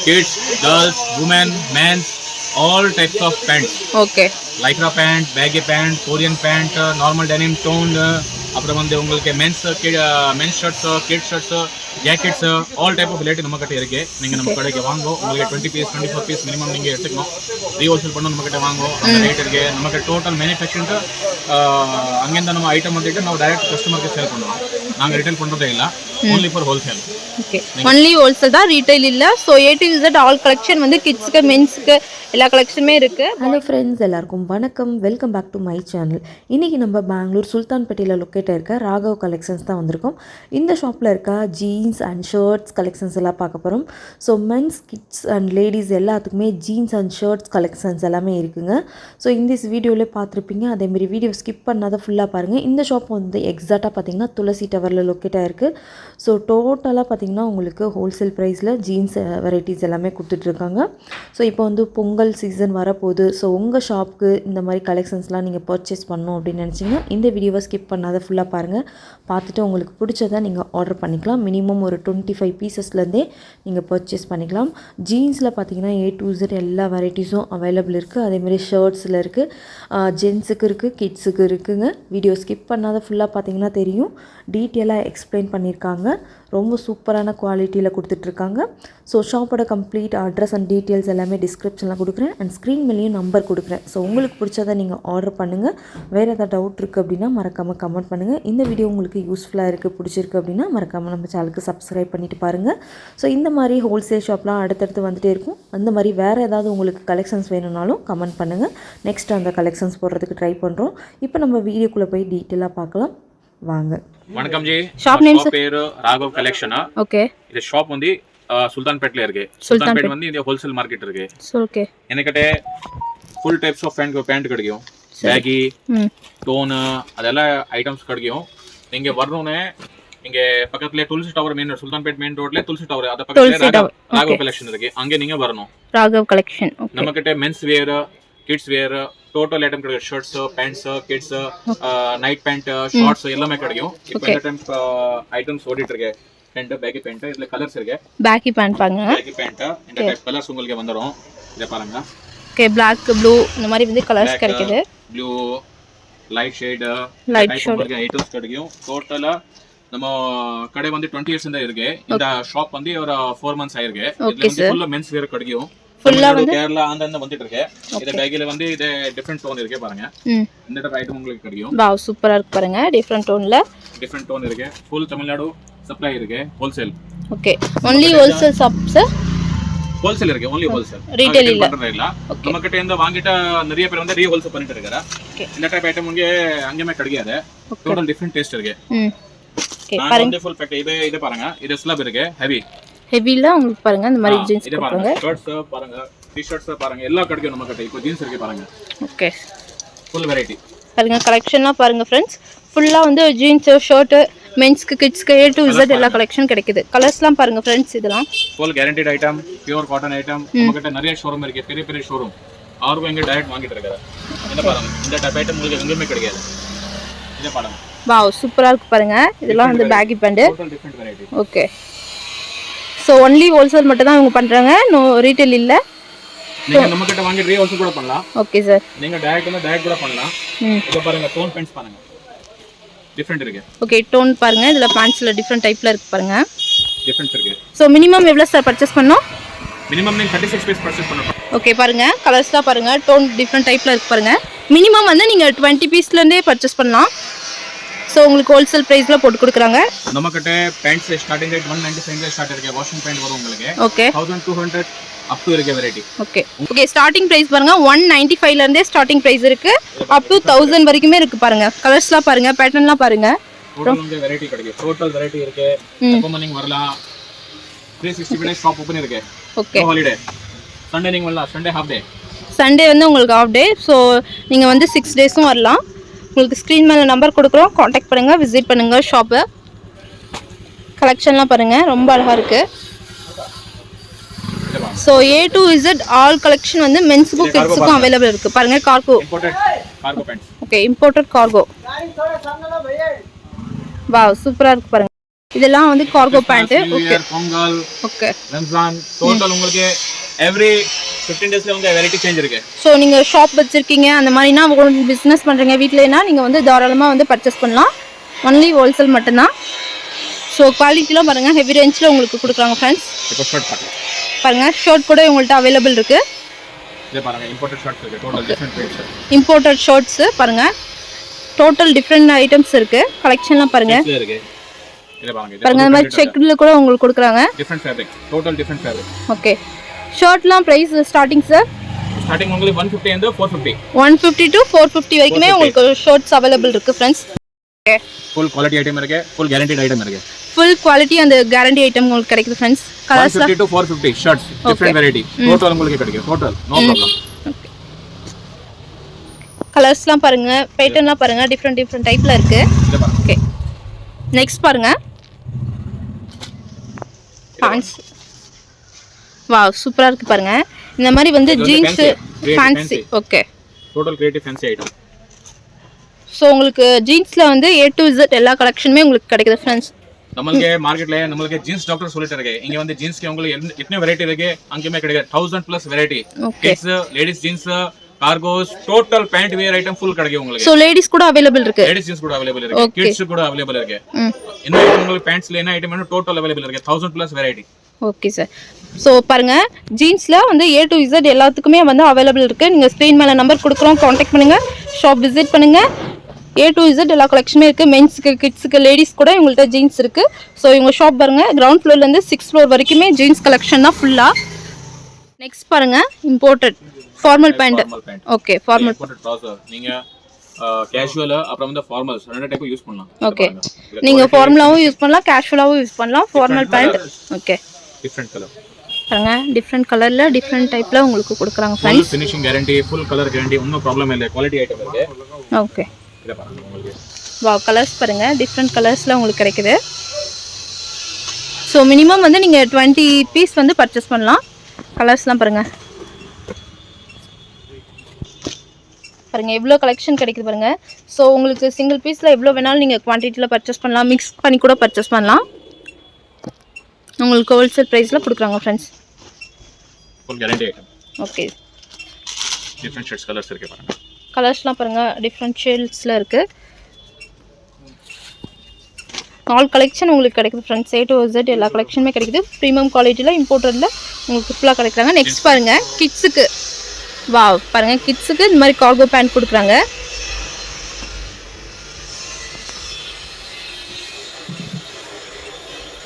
kids, girls, women, men, all types of pants. Okay. Lycra pant, baggy pant, Korean pant, normal denim toned, அப்புறம் வந்து உங்களுக்கு men's shirts, kids shirts, jackets, all type of variety நம்ம கிட்ட இருக்கு. நீங்க நம்ம கடைக்கு வாங்கோ, உங்களுக்கு 20 பீஸ் 24 பீஸ் மினிமம் நீங்க எடுத்துக்கணும். ரீஹோல்சேல் பண்ண நம்ம கிட்ட வாங்கோ, அந்த ரேட் இருக்கு. நமக்கு டோட்டல் மேனுஃபேக்சரிங் அங்கேருந்து நம்ம ஐட்டம் வந்துட்டு நம்ம டைரக்ட் கஸ்டமருக்கு சேல் பண்ணுவோம். நாங்கள் ரிட்டேல் பண்ணுறதே இல்லை, only for wholesale. Okay, only wholesale தான், ரீட்டைல் இல்லை. So A to Z all collection வந்து கிட்ஸ்க்கு மென்ஸ்க்கு எல்லா கலெக்ஷனுமே இருக்குது. ஹலோ ஃப்ரெண்ட்ஸ், எல்லாருக்கும் வணக்கம். Welcome back to my channel. இன்றைக்கி நம்ம பெங்களூர் சுல்தான்பேட்டையில் லொக்கேட்டாக இருக்க ராகவ் கலெக்ஷன்ஸ் தான் வந்திருக்கோம். இந்த ஷாப்பில் இருக்க ஜீன்ஸ் அண்ட் ஷர்ட்ஸ் கலெக்ஷன்ஸ் எல்லாம் பார்க்க போகிறோம். So men's, kids and ladies எல்லாத்துக்குமே ஜீன்ஸ் அண்ட் ஷர்ட்ஸ் கலெக்ஷன்ஸ் எல்லாமே இருக்குங்க. ஸோ இந்த வீடியோவில் பார்த்துருப்பீங்க. அதேமாரி வீடியோ ஸ்கிப் பண்ணாத ஃபுல்லாக பாருங்கள். இந்த ஷாப் வந்து எக்ஸாக்டாக பார்த்தீங்கன்னா துளசி டவரில் லொக்கேட்டாக இருக்குது. ஸோ டோட்டலாக பார்த்தீங்கன்னா உங்களுக்கு ஹோல்சேல் ப்ரைஸில் ஜீன்ஸ் வெரைட்டிஸ் எல்லாமே கொடுத்துட்ருக்காங்க. ஸோ இப்போ வந்து பொங்கல் சீசன் வரப்போகுது. ஸோ உங்கள் ஷாப்புக்கு இந்த மாதிரி கலெக்ஷன்ஸ்லாம் நீங்கள் பர்ச்சேஸ் பண்ணணும் அப்படின்னு நினச்சிங்கன்னா இந்த வீடியோவை ஸ்கிப் பண்ணாத ஃபுல்லாக பாருங்கள். பார்த்துட்டு உங்களுக்கு பிடிச்சதை நீங்கள் ஆர்டர் பண்ணிக்கலாம். மினிமம் ஒரு 25 பீசஸ்லேருந்தே நீங்கள் பர்ச்சேஸ் பண்ணிக்கலாம். ஜீன்ஸில் பார்த்தீங்கன்னா A to Z எல்லா வெரைட்டிஸும் அவைலபிள் இருக்குது. அதேமாதிரி ஷர்ட்ஸில் இருக்குது, ஜென்ஸுக்கு இருக்குது, கிட்ஸுக்கு இருக்குதுங்க. வீடியோ ஸ்கிப் பண்ணாத ஃபுல்லாக பார்த்தீங்கன்னா தெரியும். டீட்டெயிலாக எக்ஸ்பிளைன் பண்ணியிருக்காங்க. ரொம்ப சூப்பரான குவாலிட்டியில் கொடுத்துட்ருக்காங்க. ஸோ ஷாப்போட கம்ப்ளீட் அட்ரஸ் அண்ட் டீட்டெயில்ஸ் எல்லாமே டிஸ்கிரிப்ஷனில் கொடுக்குறேன் அண்ட் ஸ்க்ரீன் மேலேயும் நம்பர் கொடுக்குறேன். ஸோ உங்களுக்கு பிடிச்சதை நீங்கள் ஆர்டர் பண்ணுங்கள். வேறு ஏதாவது டவுட் இருக்குது அப்படின்னா மறக்காமல் கமெண்ட் பண்ணுங்கள். இந்த வீடியோ உங்களுக்கு யூஸ்ஃபுல்லாக இருக்குது, பிடிச்சிருக்கு அப்படின்னா மறக்காமல் நம்ம சேனலுக்கு சப்ஸ்கிரைப் பண்ணிவிட்டு பாருங்கள். ஸோ இந்த மாதிரி ஹோல்சேல் ஷாப்லாம் அடுத்தடுத்து வந்துகிட்டே இருக்கும். அந்த மாதிரி வேறு ஏதாவது உங்களுக்கு கலெக்ஷன்ஸ் வேணும்னாலும் கமெண்ட் பண்ணுங்கள். நெக்ஸ்ட் அந்த கலெக்ஷன்ஸ் போடுறதுக்கு ட்ரை பண்ணுறோம். இப்போ நம்ம வீடியோக்குள்ளே போய் டீட்டெயிலாக பார்க்கலாம் வாங்க. வணக்கம் ஜி, ஷாப் நேம் பேரு ராகவ் கலெக்ஷனா. ஓகே, இந்த ஷாப் வந்து சுல்தான்பேட்ல இருக்கு. சுல்தான்பேட் வந்து இந்த ஹோல்சேல் மார்க்கெட் இருக்கு. ஓகே, எனக்கிட்ட ஃபுல் டைப்ஸ் ஆஃப் பேண்ட் கிடைக்கும். பேகி, டோனு, அதெல்லாம் ஐட்டம்ஸ் கிடைக்கும். நீங்க வரணும்னு இங்க பக்கத்துல துளசி டவர் மெயின் சுல்தான்பேட் மெயின் ரோட்ல துளசி டவர் அந்த பக்கத்துல ராகவ் கலெக்ஷன் இருக்கு. அங்க நீங்க வரணும். ராகவ் கலெக்ஷன். நம்ம கிட்ட men's wear, kids wear, total item கிடைக்கும். Shirts, pants, kids, night pant, shorts எல்லாமே கிடைக்கும். இப்போ இந்த டைம் ஐட்டம்ஸ் ஓடிட்டு இருக்கு. பேண்ட், பேகி பேண்ட், இதுல கலர்ஸ் இருக்கு. பேகி பேண்ட் பாருங்க. பேகி பேண்ட் இந்த டைப் கலர்ஸ் உங்களுக்கு வந்துரும். இத பாருங்க. ஓகே, Black, blue இந்த மாதிரி வந்து கலர்ஸ் கிடைக்குது. Blue, light shade, light shade உங்களுக்கு ஐட்டம்ஸ் கிடைக்கும். டோட்டலா நம்ம கடை வந்து 20 இயர்ஸ் தான் இருக்கு. இந்த ஷாப் வந்து ஒரு 4 மந்த்ஸ் ஆயிருக்கு. இதுல வந்து ஃபுல்லா மென்ஸ் வேர் கிடைக்கும். ஃபுல்லா வந்து கேரளா அந்த வந்துட்டு இருக்கு. இந்த பேக்கில வந்து இது டிஃபரண்ட் டோன் இருக்கு பாருங்க. இந்த டைப் ஐட்டம் உங்களுக்கு கிடைக்கும். வாவ், சூப்பரா இருக்கு பாருங்க. டிஃபரண்ட் டோன் இருக்கு. ஃபுல் தமிழ்நாடு சப்ளை இருக்கு. Wholesale. Okay, only wholesale shops. Wholesale இருக்கு, only ஹோல்சேல். ரீட்டைல் இல்ல. நம்ம கிட்ட இந்த வாங்கிட்ட நிறைய பேர் வந்து ரீஹோல்சேல் பண்ணிட்டு இருக்காங்க. இந்த டைப் ஐட்டம் இங்க அங்கமே கிடைக்காது. டோட்டல் டிஃபரண்ட் டேஸ்ட் இருக்கு. ஓகே, பாருங்க. ஃபுல் பேக் இது பாருங்க. இது ஸ்லப் இருக்கு. ஹெவில உங்களுக்கு பாருங்க இந்த மாதிரி ஜீன்ஸ் பாருங்க. ஷர்ட்ஸ் பாருங்க, டி-ஷர்ட்ஸ் பாருங்க, எல்லாம் கிடைக்கும் நம்ம கிட்ட. இப்போ ஜீன்ஸ் இருக்கு பாருங்க. ஓகே, ஃபுல் வெரைட்டி பாருங்க. கலெக்ஷன்லாம் பாருங்க ஃப்ரெண்ட்ஸ். ஃபுல்லா வந்து ஜீன்ஸ், ஷர்ட், மென்ஸ்க்கு, கிட்ஸ்க்கு A to Z எல்லா கலெக்ஷன் கிடைக்குது. கலர்ஸ்லாம் பாருங்க ஃப்ரெண்ட்ஸ். இதெல்லாம் full guaranteed item, pure cotton item. நம்ம கிட்ட நிறைய ஷோரூம் இருக்கு, பெரிய பெரிய ஷோரூம். ஆர்வம் இங்க டைரக்ட் வாங்கிட்டு இருக்காரு. இந்த பாருங்க, இந்த டைப் ஐட்டம் உங்களுக்கு எங்கேயுமே கிடைக்காது. இத பாருங்க. வாவ், சூப்பரா இருக்கு பாருங்க. இதெல்லாம் வந்து baggy pant. Total different variety. Okay, so only wholesale மட்டும் தான் இவங்க பண்றாங்க. நோ ரீட்டைல் இல்ல. நீங்க நம்ம கிட்ட வாங்கி ரீஹோல்சேல் கூட பண்ணலாம். Okay sir. நீங்க டைரக்ட் கூட பண்ணலாம். இத பாருங்க, டோன் பேண்ட்ஸ் பாருங்க. டிஃபரண்ட் இருக்கு. ஓகே, டோன் பாருங்க. இதுல பேண்ட்ஸ்ல டிஃபரண்ட் டைப்ல இருக்கு பாருங்க. டிஃபரண்ட் இருக்கு. சோ மினிமம் எவ்வளவு சார் பர்ச்சேஸ் பண்ணனும்? மினிமம் நீங்க 36 பீஸ் பர்ச்சேஸ் பண்ணனும். ஓகே, பாருங்க. கலர்ஸ்லாம் பாருங்க. டோன் டிஃபரண்ட் டைப்ல இருக்கு பாருங்க. மினிமம் வந்து நீங்க 20 பீஸ்ல இருந்தே பர்ச்சேஸ் பண்ணலாம். ஸோ உங்களுக்கு ஹோல்சேல் ப்ரைஸில் போட்டு கொடுக்குறாங்க. நம்மக்கிட்ட பேண்ட்ஸ் ஸ்டார்டிங் ரேட் 195 ஸ்டார்ட் இருக்கு. வாஷிங் பேண்ட் வரும் உங்களுக்கு. ஓகே, 1200 அப் டு இருக்கு வெரைட்டி. ஓகே, ஸ்டார்டிங் பிரைஸ் பாருங்க. 195ல இருந்தே ஸ்டார்டிங் பிரைஸ் இருக்கு. அப் டு 1000 வரைக்குமே இருக்கு பாருங்க. கலர்ஸ்லாம் பாருங்க, பேட்டர்ன்லாம் பாருங்க. டோட்டல் வெரைட்டி கிடைக்கும். டோட்டல் வெரைட்டி இருக்கு. அப்போ நீங்க வரலாம். 365 டேஸ் ஷாப் ஓபன் இருக்கு. Okay, holiday. சண்டே நீங்க வரலாம். Sunday half day. சண்டே வந்து உங்களுக்கு ஹாஃப் டே. ஸோ நீங்க வந்து 6 டேஸும் வரலாம். உங்களுக்கு ஸ்க்ரீன் மேலே நம்பர் கொடுக்குறோம். காண்டாக்ட் பண்ணுங்கள், விசிட் பண்ணுங்கள் ஷாப்பை. கலெக்ஷன்லாம் பாருங்கள், ரொம்ப அழகாக இருக்குது. So A to Z all collection வந்து மென்ஸுக்கும் கிட்ஸுக்கும் அவைலபிள் இருக்குது. பாருங்கள், cargo. Okay, imported cargo. Wow, சூப்பராக இருக்குது பாருங்கள். இதெல்லாம் வந்து cargo pant. New year, Pongal, okay, Ramzan, total உங்களுக்கு எவ்ரி 15 டேஸ்ல வந்து வெரைட்டி சேஞ்ச் இருக்கு. ஸோ நீங்கள் ஷாப் வச்சுருக்கீங்க அந்த மாதிரினா உங்களுக்கு பிஸ்னஸ் பண்ணுறீங்க வீட்டிலனா நீங்கள் வந்து தாராளமாக வந்து பர்ச்சேஸ் பண்ணலாம். ஒன்லி ஹோல்சேல் மட்டும்தான். ஸோ குவாலிட்டிலாம் பாருங்கள் ஹெவி ரேஞ்சில் உங்களுக்கு கொடுக்குறாங்க ஃப்ரெண்ட்ஸ். இப்போ ஷர்ட் பாருங்கள் ஷர்ட் கூட உங்கள்கிட்ட அவைலபிள் இருக்குது. இதே பாருங்க இம்போர்ட்டட் ஷர்ட்ஸ் இருக்கு. Total different rates. Imported shirts பாருங்கள் டோட்டல் டிஃப்ரெண்ட் ஐட்டம்ஸ் இருக்குது. கலெக்ஷன்லாம் பாருங்கள் இருக்கு. இதே பாருங்க பாருங்கள் அந்த மாதிரி செக்கில் கூட உங்களுக்கு கொடுக்குறாங்க. Different fabric, total different fabric. Okay, ஷர்ட்லாம் ப்ரைஸ் ஸ்டார்டிங் சார்? ஸ்டார்டிங் உங்களுக்கு 150 and 450. 150 to 450 வரைக்குமே உங்களுக்கு ஷர்ட்ஸ் அவைலபிள் இருக்குது friends. Okay, full quality item இருக்கு, ஃபுல் கேரண்டட் ஐட்டம் இருக்கு. ஃபுல் குவாலிட்டி அந்த கேரண்டி ஐட்டம் உங்களுக்கு கிடைக்குது friends. Colours 150 to 450 shirts different variety. Total உங்களுக்கு கிடைக்கும். Total no problem. கலர்ஸ்லாம் பாருங்க, பேட்டர்ன்லாம் பாருங்க, டிஃப்ரெண்ட் டைப்ல இருக்கு. இதே பாருங்க. ஓகே, நெக்ஸ்ட் பாருங்க பேண்ட்ஸ். வாவ் சூப்பரா இருக்கு பாருங்க. இந்த மாதிரி வந்து jeans fancy. Okay, total creative fancy item. So உங்களுக்கு ஜீன்ஸில் வந்து A to Z எல்லா கலெக்ஷனுமே உங்களுக்கு கிடைக்குது ஃப்ரெண்ட்ஸ். நம்மளுக்கு மார்க்கெட்ல நம்மளுக்கு ஜீன்ஸ் டாக்டர் சொல்லிட்டு இருக்கு. இங்க வந்து ஜீன்ஸ்க்கு உங்களுக்கு எத்தனை வெரைட்டி இருக்கு அங்கேயுமே கிடைக்குது. 1000+ variety. Kids, ladies jeans, cargos, total pant wear item full கிடைக்கும் உங்களுக்கு. ஸோ லேடிஸ் கூட அவைலபிள் இருக்கு. லேடிஸ் ஜீன்ஸ் கூட அவைலபிள் இருக்கு. கிட்ஸ் கூட அவைலபிள் இருக்கு. என்ன ஐட்டம் உங்களுக்கு பேண்ட்ஸ்ல என்ன ஐட்டம் வேணும் டோட்டல் அவைலபிள் இருக்கு. 1000+ வெரைட்டி. Okay sir. ஸோ பாருங்க ஜீன்ஸில் வந்து A to Z எல்லாத்துக்குமே வந்து அவைலபிள் இருக்கு. நீங்கள் ஸ்க்ரீன் மேலே நம்பர் கொடுக்குறோம், காண்டாக்ட் பண்ணுங்க, ஷாப் விசிட் பண்ணுங்க. A to Z எல்லா கலெக்ஷனுமே இருக்குது. மென்ஸுக்கு, கிட்ஸுக்கு, லேடிஸ் கூட இவங்கள்ட்ட ஜீன்ஸ் இருக்குது. ஸோ இவங்க ஷாப் பாருங்கள் கிரவுண்ட் ஃப்ளோர்லேருந்து 6th floor வரைக்குமே ஜீன்ஸ் கலெக்ஷன் தான் ஃபுல்லாக. நெக்ஸ்ட் பாருங்கள் imported formal pant. Okay, formal trouser நீங்கள் கேஷுவல் அப்புறம் வந்து ஃபார்மல்ஸ் ரெண்டு டைப்பும் யூஸ் பண்ணலாம். ஓகே, நீங்கள் ஃபார்மலாகவும் யூஸ் பண்ணலாம், கேஷுவலாகவும் யூஸ் பண்ணலாம். Formal pant. Okay, different colour பாருங்க, டிஃப்ரெண்ட் கலரில் டிஃப்ரெண்ட் டைப்பில் உங்களுக்கு கொடுக்குறாங்க friends. Finishing guarantee, full colour guarantee, ஒன்றும் ப்ராப்ளம் இல்லை. குவாலிட்டி ஐட்டம் இருக்கு. ஓகே, இதை பாருங்க உங்களுக்கு. வா கலர்ஸ் பாருங்க, டிஃப்ரெண்ட் கலர்ஸில் உங்களுக்கு கிடைக்குது. ஸோ மினிமம் வந்து நீங்கள் 20 பீஸ் வந்து பர்ச்சேஸ் பண்ணலாம். கலர்ஸ்லாம் பாருங்கள் பாருங்கள் எவ்வளோ கலெக்ஷன் கிடைக்குது பாருங்கள். ஸோ உங்களுக்கு சிங்கிள் பீஸில் எவ்வளோ வேணாலும் நீங்கள் குவான்டிட்டியில் பர்ச்சேஸ் பண்ணலாம், மிக்ஸ் பண்ணி கூட பர்ச்சேஸ் பண்ணலாம். உங்களுக்கு ஹோல்சேல் ப்ரைஸில் கொடுக்குறாங்க friends. Full guarantee item. Okay, different shades colours இருக்கு பாருங்க. கலர்ஸ்லாம் பாருங்கள் டிஃப்ரெண்ட் ஷேட்ஸில் இருக்குது. ஆல் கலெக்ஷன் உங்களுக்கு கிடைக்குது ஃப்ரெண்ட்ஸ். A to Z எல்லா கலெக்ஷனுமே கிடைக்குது. ப்ரீமியம் குவாலிட்டியில் இம்போர்ட்டடில் உங்களுக்கு ஃபுல்லாக கிடைக்கிறாங்க. நெக்ஸ்ட் பாருங்கள் கிட்ஸுக்கு. வா பாருங்கள் கிட்ஸுக்கு இந்த மாதிரி கார்கோ பேண்ட் கொடுக்குறாங்க.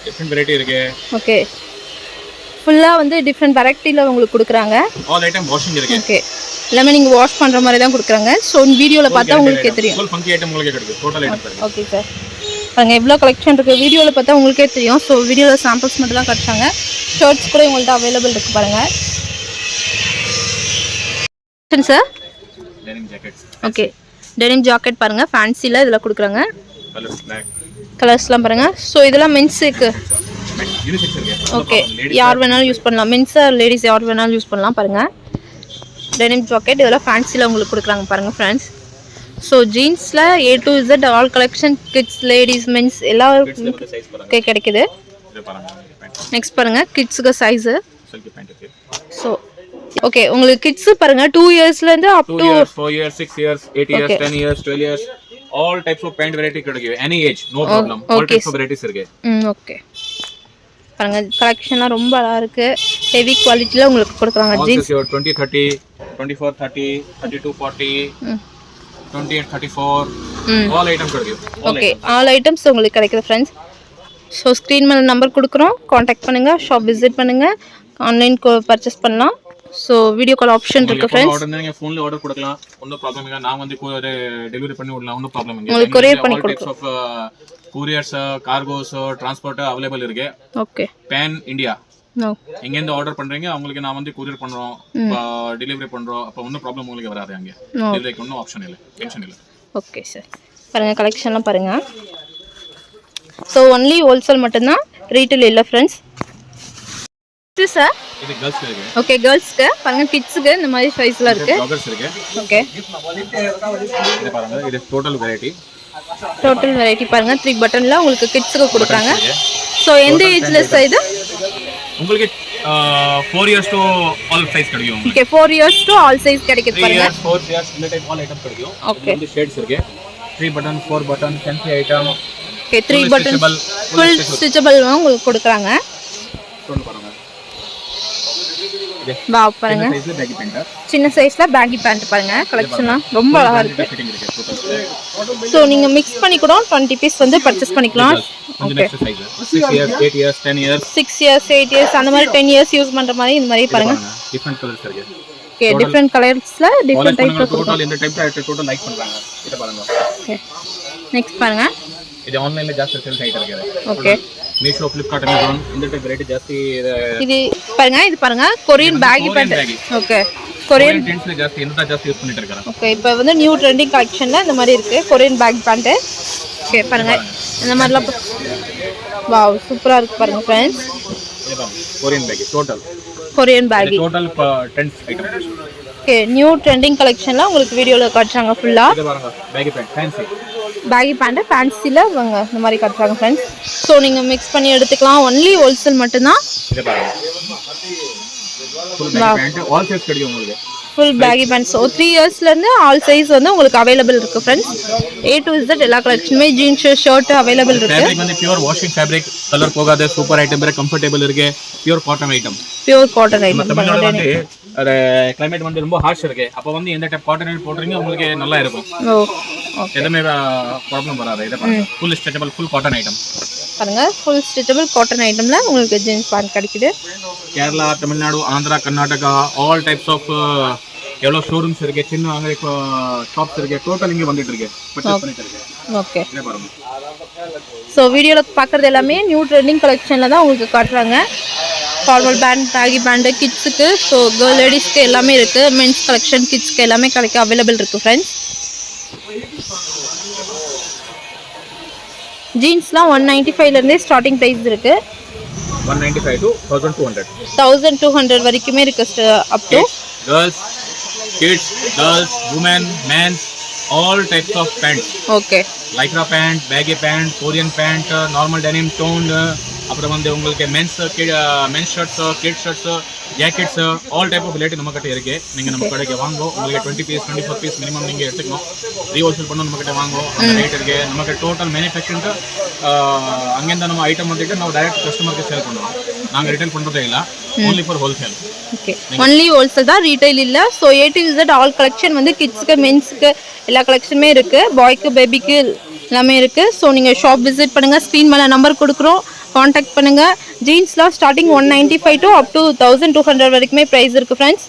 டிஃப்ரெண்ட் வெரைட்டி இருக்கு. ஓகே, ஃபுல்லாக வந்து டிஃப்ரெண்ட் வெரைட்டியில் உங்களுக்கு கொடுக்குறாங்க. ஆல் ஐட்டம் வாஷிங் இருக்கு. ஓகே, எல்லாமே நீங்கள் வாஷ் பண்ணுற மாதிரி தான் கொடுக்குறாங்க. ஸோ வீடியோவில் பார்த்தா உங்களுக்கே தெரியும். ஃபுல் ஃபங்கி ஐட்டம் உங்களுக்கு கிடைக்கும். டோட்டல் ஐட்டம் பாருங்க. ஓகே சார், பாருங்க எவ்வளோ கலெக்ஷன் இருக்குது வீடியோவில் பார்த்தா உங்களுக்கே தெரியும். ஸோ வீடியோவில் சாம்பிள்ஸ் மட்டும் தான் காட்டுறாங்க. ஷர்ட்ஸ் கூட உங்கள்கிட்ட அவைலபிள் இருக்குது பாருங்கள் sir. Denim jackets. Okay, denim jacket பாருங்கள் ஃபேன்சியில் இதில் கொடுக்குறாங்க. Colours black. கலர்ஸ்லாம் பாருங்கள். ஸோ இதெல்லாம் மென்ஸுக்கு. யூனிசெக்ஸ் இருக்கு. ஓகே, யார் வேணாலும் யூஸ் பண்ணலாம். மென்ஸா லேடிஸ் யார் வேணாலும் யூஸ் பண்ணலாம். பாருங்கள் டெனிம் ஜாக்கெட் இதெல்லாம் ஃபேன்சியில் உங்களுக்கு கொடுக்குறாங்க பாருங்கள் ஃப்ரெண்ட்ஸ். ஸோ ஜீன்ஸில் A to Z all collection kids, ladies, men's எல்லாருக்கும் கிடைக்குது. நெக்ஸ்ட் பாருங்கள் கிட்ஸுக்கு சைஸு. ஸோ ஓகே, உங்களுக்கு கிட்ஸு பாருங்கள் 2 இயர்ஸ்லேருந்து up to 4 years, 6 years, 8 years, 10 years, 12 years, all types of pant variety கிடைக்கும். Any age, no problem. All types of varieties இருக்கு. Okay, பாருங்க கலெக்ஷன்லாம் ரொம்ப அழகாக இருக்குது. ஹெவி குவாலிட்டியில் உங்களுக்கு கொடுக்குறாங்க. ஜீன்ஸ் 20, 30, 24, 30, 32, 40, 28, 34, all item கிடைக்கும். ஓகே, ஆல் ஐட்டம்ஸ் உங்களுக்கு கிடைக்குது ஃப்ரெண்ட்ஸ். ஸோ ஸ்க்ரீன் மேலே நம்பர் கொடுக்குறோம், காண்டாக்ட் பண்ணுங்கள், ஷாப் விசிட் பண்ணுங்கள், ஆன்லைன் பர்ச்சேஸ் பண்ணலாம். ஸோ வீடியோ கால் ஆப்ஷன் இருக்குது ஃப்ரெண்ட்ஸ். ஆர்டர் நீங்கள் ஃபோனில் ஆர்டர் கொடுக்கலாம், ஒன்றும் ப்ராப்ளம் இல்லை. நான் வந்து ஒரு டெலிவரி பண்ணி விடலாம், ஒன்றும் ப்ராப்ளம் இல்லை. உங்களுக்கு கொரியர் பண்ணி கொடுக்கலாம். couriers, cargos, transport available இருக்கு. Okay, pan India. நோ எங்க இருந்து ஆர்டர் பண்றீங்க அவங்களுக்கு நான் வந்து courier பண்றோம், டெலிவரி பண்றோம். அப்ப ஒன்றும் ப்ராப்ளம் உங்களுக்கு வராது. அங்கே டெலிவரிக்கு ஒன்றும் ஆப்ஷன் இல்லை, டென்ஷன் இல்லை. ஓகே சார், பாருங்க கலெக்ஷன்லாம் பாருங்க. ஸோ ஒன்லி ஹோல்சேல் மட்டும்தான், ரீட்டைல் இல்லை ஃப்ரெண்ட்ஸ். சார் இது गर्ल्स இருக்கு. ஓகே, गर्ल्सக்கு பாருங்க, கிட்ஸ்க்கு இந்த மாதிரி சைஸ்ல இருக்கு. ஜாகர்ஸ் இருக்கு. ஓகே, இது பாருங்க, இது டோட்டல் வெரைட்டி. டோட்டல் வெரைட்டி பாருங்க 3 பட்டன்ல உங்களுக்கு கிட்ஸ்க்கு கொடுக்குறாங்க. ஸோ எந்த ஏஜ்ல இது உங்களுக்கு 4 இயர்ஸ் டு ஆல் சைஸ் கிடைக்கும். Okay 4 years to all size கிடைக்குது 3 பாருங்க. இயர்ஸ் 4 இயர்ஸ் இந்த டைப் ஆல் ஐட்டம் கிடைக்கும். ஓகே இந்த ஷேட்ஸ் இருக்கு. 3 button 4 button fancy item. Okay 3 button full stitchable உங்களுக்கு கொடுக்குறாங்க. பாருங்க. வாவ் பாருங்க. சைஸ்ல பேகி பேண்ட். சின்ன சைஸ்ல பேகி பேண்ட் பாருங்க. கலெக்ஷன்லாம் ரொம்ப அழகா இருக்கு. ஸோ நீங்க மிக்ஸ் பண்ணி கூட 20 பீஸ் வந்து பர்ச்சேஸ் பண்ணிக்கலாம். Okay 6 years 8 years 10 years 6 years 8 years அந்த மாதிரி 10 இயர்ஸ் யூஸ் பண்ற மாதிரி இந்த மாதிரி பாருங்க. டிஃபரண்ட் கலர்ஸ் இருக்கு. ஓகே டிஃபரண்ட் கலர்ஸ்ல டிஃபரண்ட் டைப்ல டோட்டல் இந்த டைப் டோட்டல் லைக் பண்றாங்க. இத பாருங்க. ஓகே நெக்ஸ்ட் பாருங்க. இது ஆன்லைன்ல ஜாஸ்தி சேல்ஸ் ஆயிட்டு இருக்கு. ஓகே மீஷோ ஃபிளிப்கார்ட் அமேசான் இந்த டைப் வெரைட்டி ஜாஸ்தி இது பாருங்க. இது பாருங்க Korean baggy pant. Okay Korean ட்ரெண்ட்ஸ்ல ஜாஸ்தி இந்த ஜாஸ்தி யூஸ் பண்ணிட்டு இருக்காங்க. ஓகே இப்போ வந்து நியூ ட்ரெண்டிங் கலெக்ஷன்ல இந்த மாதிரி இருக்கு கொரியன் பேக் பேண்ட். ஓகே பாருங்க இந்த மாதிரிலாம் வாவ் சூப்பரா இருக்கு பாருங்க फ्रेंड्स. இது பாருங்க Korean bag total Korean bag total trends item. Okay new trending கலெக்ஷன்ல உங்களுக்கு வீடியோல காட்டுறாங்க ஃபுல்லா. இது பாருங்க baggy pant fancy baggy pant ஃபேன்சில வாங்க இந்த மாதிரி காட்டுறாங்க फ्रेंड्स. ஸோ நீங்க மிக்ஸ் பண்ணி எடுத்துக்கலாம். ஒன்லி ஹோல்சேல் மட்டும்தான். இது பாருங்க full baggy pant all size கிடைக்கும் உங்களுக்கு. Full baggy pant. ஸோ 3 இயர்ஸ்ல இருந்து ஆல் சைஸ் வந்து உங்களுக்கு அவைலபிள் இருக்கு फ्रेंड्स. A to Z எல்லா கலெக்ஷனுமே ஜீன்ஸ் ஷர்ட் அவைலபிள் இருக்கு. ஃபேப்ரிக் வந்து பியூர் வாஷிங் ஃபேப்ரிக் கலர் போகாத சூப்பர் ஐட்டம் வேற கம்ஃபர்ட்டபிள் இருக்கு. Pure cotton item. Pure cotton item Tamil Nadu வந்து அது கிளைமேட் வந்து ரொம்ப ஹார்ஷ் இருக்கு. அப்போ வந்து எந்த டைப் காட்டன் ஐட்டம் போடுறீங்க உங்களுக்கு நல்லா இருக்கும். ஓ ஓகே எதுமே ப்ராப்ளம் வராது. இத பாருங்க full stretchable full cotton item பாருங்க. ஃபுல் ஸ்டிச்சபிள் காட்டன் ஐட்டம்ல உங்களுக்கு ஜீன்ஸ் பேண்ட் கிடைக்குது. Kerala Tamil Nadu Andhra Karnataka all types of எவ்வளோ ஷோரூம்ஸ் இருக்கு சின்ன அங்கே இப்போ ஷாப்ஸ் இருக்கு டோட்டல் இங்கே வந்துட்டு இருக்கு பர்ச்சேஸ் பண்ணிட்டு இருக்கு. ஓகே இத பாருங்க. ஸோ வீடியோவில் பார்க்குறது எல்லாமே நியூ ட்ரெண்டிங் கலெக்ஷனில் தான் உங்களுக்கு காட்டுறாங்க. ஃபார்மல் பேண்ட் பேகி பேண்டு கிட்ஸுக்கு ஸோ கேர்ள் லேடிஸ்க்கு எல்லாமே இருக்குது. மென்ஸ் கலெக்ஷன் கிட்ஸ்க்கு எல்லாமே கிடைக்க அவைலபிள் இருக்குது ஃப்ரெண்ட்ஸ். ஜீன்ஸ்லாம் 195லேருந்தே ஸ்டார்டிங் ப்ரைஸ் இருக்குது. 195 to 1200 1200 வரைக்குமே இருக்குது up to girls kids girls women men all types of pants. Okay lycra pant baggy pant korean pant normal denim toned அப்புறம் வந்து உங்களுக்கு men's shirts kids shirts jackets all type of variety நம்ம கிட்ட இருக்கு. நீங்க நம்ம கடைக்கு வாங்கோ. உங்களுக்கு 20 பீஸ் 24 பீஸ் மினிமம் நீங்க எடுத்துக்கணும். ரீஹோல்சேல் பண்ண நம்ம கிட்ட வாங்கோ. அந்த ரேட் இருக்கு. நமக்கு டோட்டல் மேனுஃபேக்சரிங் அங்கேருந்து நம்ம ஐட்டம் வந்துட்டு நம்ம டைரக்ட் கஸ்டமருக்கு சேல் பண்ணுவோம். நாங்கள் ரிட்டைல் பண்ணுறதே இல்லை. Only for wholesale. Okay only wholesale தான் ரீட்டைல் இல்லை. So A to Z all collection வந்து கிட்ஸுக்கு மென்ஸுக்கு எல்லா கலெக்ஷனுமே இருக்குது. பாய்க்கு பேபிக்கு எல்லாமே இருக்குது. ஸோ நீங்கள் ஷாப் விசிட் பண்ணுங்கள். ஸ்க்ரீன் மேலே நம்பர் கொடுக்குறோம். காண்டாக்ட் பண்ணுங்கள். ஜீன்ஸ்லாம் ஸ்டார்டிங் 195 to up to 1200 வரைக்குமே ப்ரைஸ் இருக்குது ஃப்ரெண்ட்ஸ்.